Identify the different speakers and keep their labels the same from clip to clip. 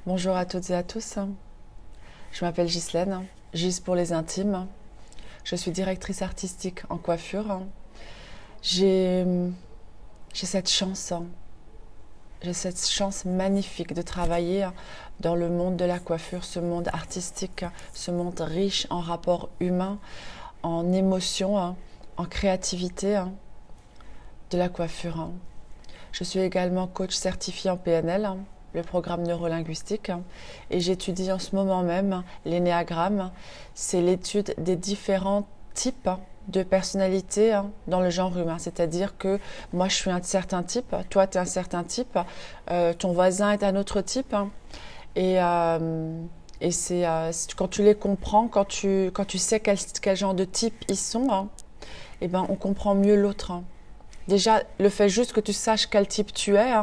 Speaker 1: Bonjour à toutes et à tous. Je m'appelle Ghislaine, Gis pour les intimes. Je suis directrice artistique en coiffure. J'ai cette chance, j'ai cette chance magnifique de travailler dans le monde de la coiffure, ce monde artistique, ce monde riche en rapports humains, en émotions, en créativité de la coiffure. Je suis également coach certifié en PNL, le programme neurolinguistique, et j'étudie en ce moment même l'énéagramme. C'est l'étude des différents types de personnalités dans le genre humain. C'est-à-dire que moi, je suis un certain type, toi, tu es un certain type, ton voisin est un autre type. Et c'est quand tu les comprends, quand tu sais quel genre de type ils sont, eh ben, on comprend mieux l'autre. Déjà, le fait juste que tu saches quel type tu es,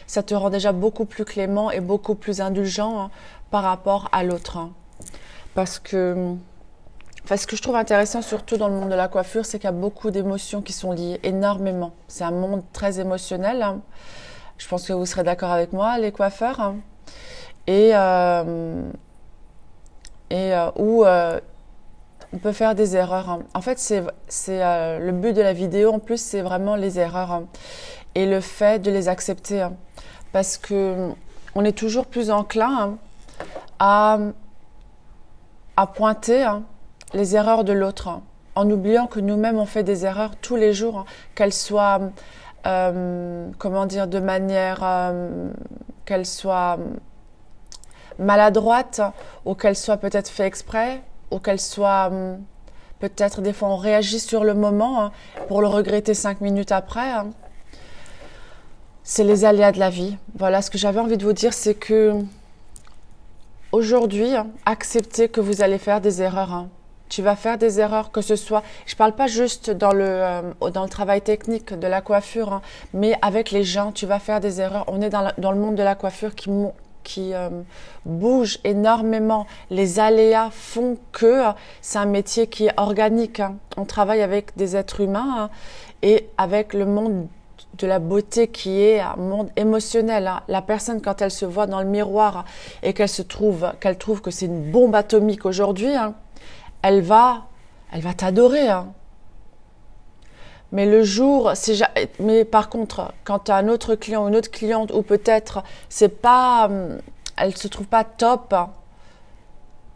Speaker 1: ça te rend déjà beaucoup plus clément et beaucoup plus indulgent par rapport à l'autre. Parce que, ce que je trouve intéressant, surtout dans le monde de la coiffure, c'est qu'il y a beaucoup d'émotions qui sont liées, énormément. C'est un monde très émotionnel. Je pense que vous serez d'accord avec moi, les coiffeurs. Et où on peut faire des erreurs. En fait, c'est le but de la vidéo, en plus, c'est vraiment les erreurs et le fait de les accepter. Parce que on est toujours plus enclin à pointer les erreurs de l'autre, en oubliant que nous-mêmes, on fait des erreurs tous les jours, qu'elles soient, comment dire, de manière, qu'elles soient maladroites, ou qu'elles soient peut-être fait exprès, ou qu'elle soit peut-être des fois on réagit sur le moment pour le regretter 5 minutes après. C'est les aléas de la vie. Voilà, ce que j'avais envie de vous dire, c'est que aujourd'hui, acceptez que vous allez faire des erreurs. Tu vas faire des erreurs, que ce soit, je ne parle pas juste dans le travail technique de la coiffure, mais avec les gens, tu vas faire des erreurs. On est dans le monde de la coiffure qui bouge énormément. Les aléas font que c'est un métier qui est organique. On travaille avec des êtres humains et avec le monde de la beauté qui est un monde émotionnel. La personne, quand elle se voit dans le miroir et qu'elle trouve que c'est une bombe atomique aujourd'hui, elle va t'adorer. Mais mais par contre, quand tu as un autre client ou une autre cliente, ou peut-être elle se trouve pas top,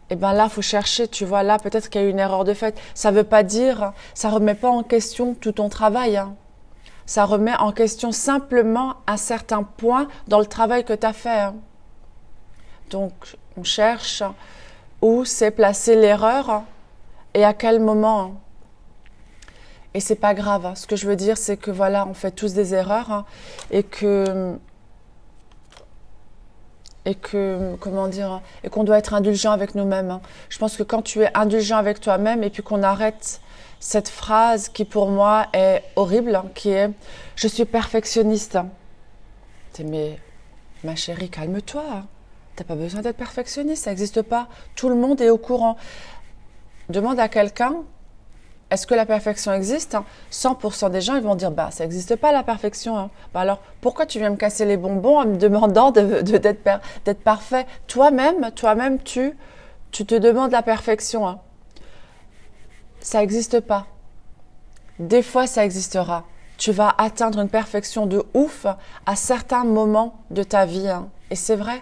Speaker 1: et ben là, faut chercher, tu vois, là, peut-être qu'il y a eu une erreur de fait. Ça veut pas dire, ça remet pas en question tout ton travail. Ça remet en question simplement un certain point dans le travail que tu as fait. Donc, on cherche où c'est placé l'erreur et à quel moment. Et c'est pas grave. Ce que je veux dire, c'est que voilà, on fait tous des erreurs et que comment dire, et qu'on doit être indulgent avec nous-mêmes. Je pense que quand tu es indulgent avec toi-même et puis qu'on arrête cette phrase qui pour moi est horrible, qui est « je suis perfectionniste ». Mais ma chérie, calme-toi. T'as pas besoin d'être perfectionniste, ça n'existe pas. Tout le monde est au courant. Demande à quelqu'un, est-ce que la perfection existe? 100% des gens, ils vont dire, bah, ça n'existe pas la perfection. Bah alors, pourquoi tu viens me casser les bonbons en me demandant d'être parfait? Toi-même, tu te demandes la perfection. Ça n'existe pas. Des fois, ça existera. Tu vas atteindre une perfection de ouf à certains moments de ta vie. Et c'est vrai.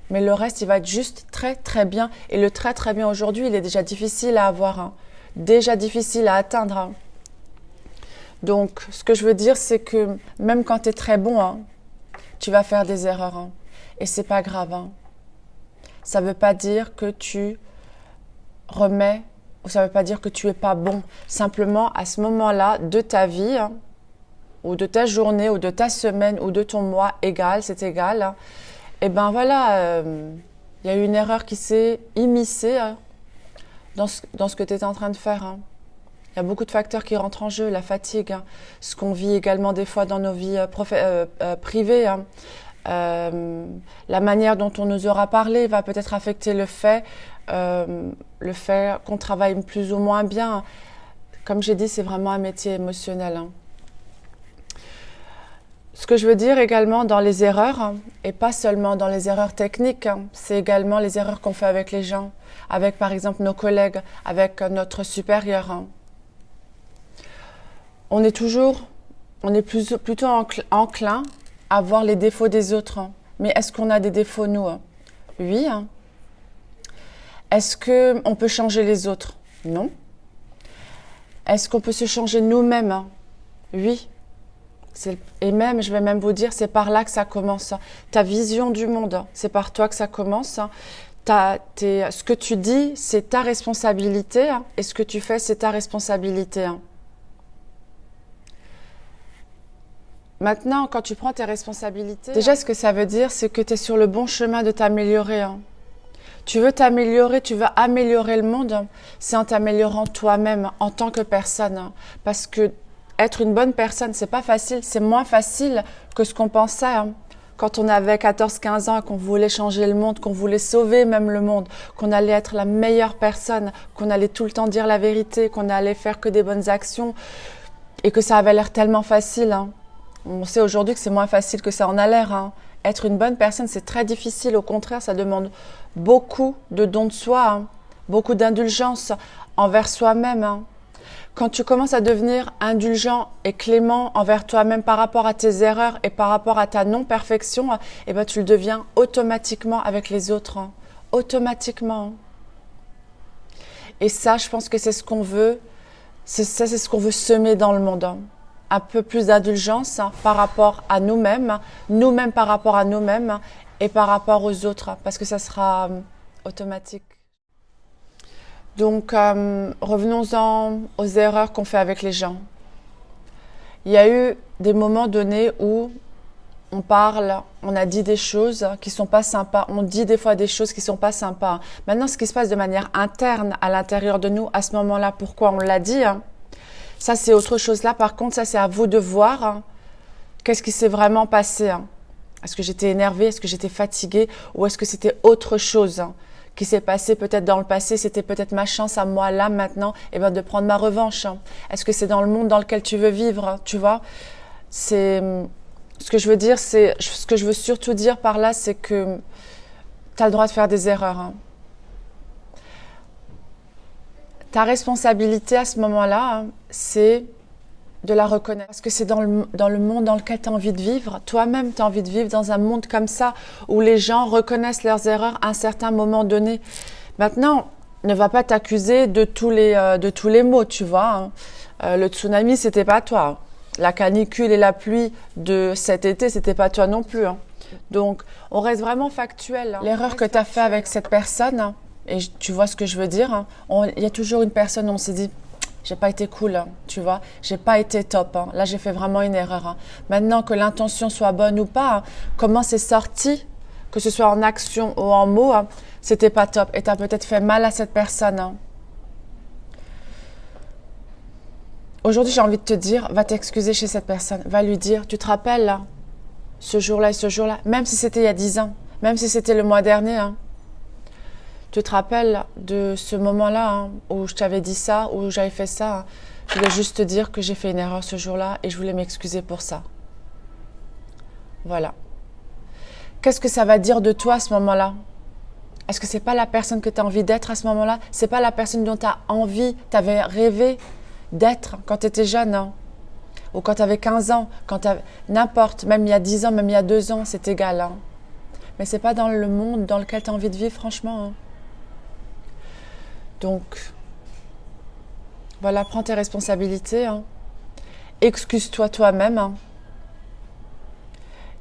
Speaker 1: Mais le reste, il va être juste très, très bien. Et le très, très bien aujourd'hui, il est déjà difficile à avoir. Déjà difficile à atteindre. Donc, ce que je veux dire, c'est que même quand tu es très bon, tu vas faire des erreurs. Et c'est pas grave. Ça veut pas dire que tu remets, ou ça veut pas dire que tu es pas bon. Simplement, à ce moment-là de ta vie, ou de ta journée, ou de ta semaine, ou de ton mois, c'est égal. Et ben voilà, y a eu une erreur qui s'est immiscée dans ce que tu es en train de faire. Il y a beaucoup de facteurs qui rentrent en jeu, la fatigue, ce qu'on vit également des fois dans nos vies privées. La manière dont on nous aura parlé va peut-être affecter le fait qu'on travaille plus ou moins bien. Comme j'ai dit, c'est vraiment un métier émotionnel. Ce que je veux dire également dans les erreurs, et pas seulement dans les erreurs techniques, c'est également les erreurs qu'on fait avec les gens, avec par exemple nos collègues, avec notre supérieur. On est plutôt enclin à voir les défauts des autres. Mais est-ce qu'on a des défauts, nous? Oui. Est-ce qu'on peut changer les autres? Non. Est-ce qu'on peut se changer nous-mêmes? Oui. Et même, je vais même vous dire, c'est par là que ça commence. Ta vision du monde, c'est par toi que ça commence. Ce que tu dis, c'est ta responsabilité. Et ce que tu fais, c'est ta responsabilité. Maintenant, quand tu prends tes responsabilités... Déjà, ce que ça veut dire, c'est que tu es sur le bon chemin de t'améliorer. Tu veux t'améliorer, tu veux améliorer le monde, c'est en t'améliorant toi-même en tant que personne. Parce que être une bonne personne, c'est pas facile, c'est moins facile que ce qu'on pensait. Quand on avait 14-15 ans et qu'on voulait changer le monde, qu'on voulait sauver même le monde, qu'on allait être la meilleure personne, qu'on allait tout le temps dire la vérité, qu'on allait faire que des bonnes actions et que ça avait l'air tellement facile. On sait aujourd'hui que c'est moins facile que ça en a l'air. Être une bonne personne, c'est très difficile. Au contraire, ça demande beaucoup de dons de soi, beaucoup d'indulgence envers soi-même. Quand tu commences à devenir indulgent et clément envers toi-même par rapport à tes erreurs et par rapport à ta non-perfection, eh ben, tu le deviens automatiquement avec les autres. Automatiquement. Et ça, je pense que c'est ce qu'on veut. C'est ce qu'on veut semer dans le monde. Un peu plus d'indulgence par rapport à nous-mêmes, nous-mêmes par rapport à nous-mêmes et par rapport aux autres, parce que ça sera automatique. Donc, revenons-en aux erreurs qu'on fait avec les gens. Il y a eu des moments donnés où on parle, on a dit des choses qui sont pas sympas, on dit des fois des choses qui sont pas sympas. Maintenant, ce qui se passe de manière interne à l'intérieur de nous, à ce moment-là, pourquoi on l'a dit, ça, c'est autre chose là. Par contre, ça, c'est à vous de voir qu'est-ce qui s'est vraiment passé. Est-ce que j'étais énervée? Est-ce que j'étais fatiguée? Ou est-ce que c'était autre chose qui s'est passé peut-être dans le passé? C'était peut-être ma chance à moi, là, maintenant, de prendre ma revanche. Est-ce que c'est dans le monde dans lequel tu veux vivre? Tu vois? Ce que je veux dire, ce que je veux surtout dire par là, c'est que tu as le droit de faire des erreurs. Ta responsabilité à ce moment-là, c'est de la reconnaître. Parce que c'est dans le monde dans lequel tu as envie de vivre. Toi-même, tu as envie de vivre dans un monde comme ça, où les gens reconnaissent leurs erreurs à un certain moment donné. Maintenant, ne va pas t'accuser de tous les maux, tu vois. Le tsunami, c'était pas toi. La canicule et la pluie de cet été, c'était pas toi non plus. Donc, on reste vraiment factuel. L'erreur que tu as fait avec cette personne... Et tu vois ce que je veux dire, il y a toujours une personne où on s'est dit, j'ai pas été cool, tu vois, j'ai pas été top. Là, j'ai fait vraiment une erreur. Maintenant, que l'intention soit bonne ou pas, comment c'est sorti, que ce soit en action ou en mots, c'était pas top. Et tu as peut-être fait mal à cette personne. Aujourd'hui, j'ai envie de te dire, va t'excuser chez cette personne. Va lui dire, tu te rappelles, ce jour-là et ce jour-là, même si c'était il y a 10 ans, même si c'était le mois dernier, tu te rappelles de ce moment-là où je t'avais dit ça, où j'avais fait ça. Je voulais juste te dire que j'ai fait une erreur ce jour-là et je voulais m'excuser pour ça. Voilà. Qu'est-ce que ça va dire de toi à ce moment-là? Est-ce que c'est pas la personne que tu as envie d'être à ce moment-là? C'est pas la personne dont tu as envie, tu avais rêvé d'être quand tu étais jeune, ou quand tu avais 15 ans, n'importe, même il y a 10 ans, même il y a 2 ans, c'est égal. Mais c'est pas dans le monde dans lequel tu as envie de vivre, franchement. Donc, voilà, prends tes responsabilités. Excuse-toi toi-même.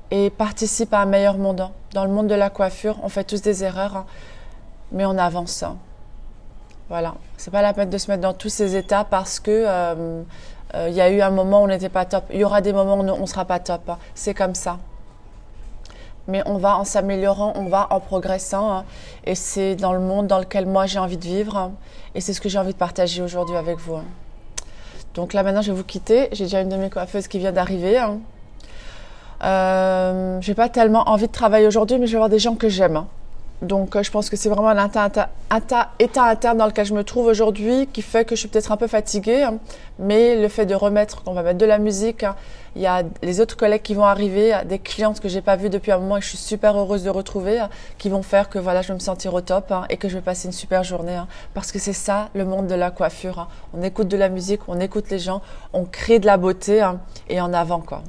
Speaker 1: Et participe à un meilleur monde. Dans le monde de la coiffure, on fait tous des erreurs, mais on avance. Voilà, c'est pas la peine de se mettre dans tous ces états parce que y a eu un moment où on n'était pas top. Il y aura des moments où on ne sera pas top. C'est comme ça. Mais on va en s'améliorant, on va en progressant. Et c'est dans le monde dans lequel moi j'ai envie de vivre. Et c'est ce que j'ai envie de partager aujourd'hui avec vous. Donc là maintenant je vais vous quitter. J'ai déjà une de mes coiffeuses qui vient d'arriver. J'ai pas tellement envie de travailler aujourd'hui, mais je vais voir des gens que j'aime. Donc, je pense que c'est vraiment un état interne dans lequel je me trouve aujourd'hui qui fait que je suis peut-être un peu fatiguée. Hein. Mais le fait de remettre, on va mettre de la musique, hein, il y a les autres collègues qui vont arriver, des clientes que j'ai pas vues depuis un moment et que je suis super heureuse de retrouver, hein, qui vont faire que voilà, je vais me sentir au top hein, et que je vais passer une super journée. Hein, parce que c'est ça le monde de la coiffure. Hein. On écoute de la musique, on écoute les gens, on crée de la beauté hein, et en avant quoi.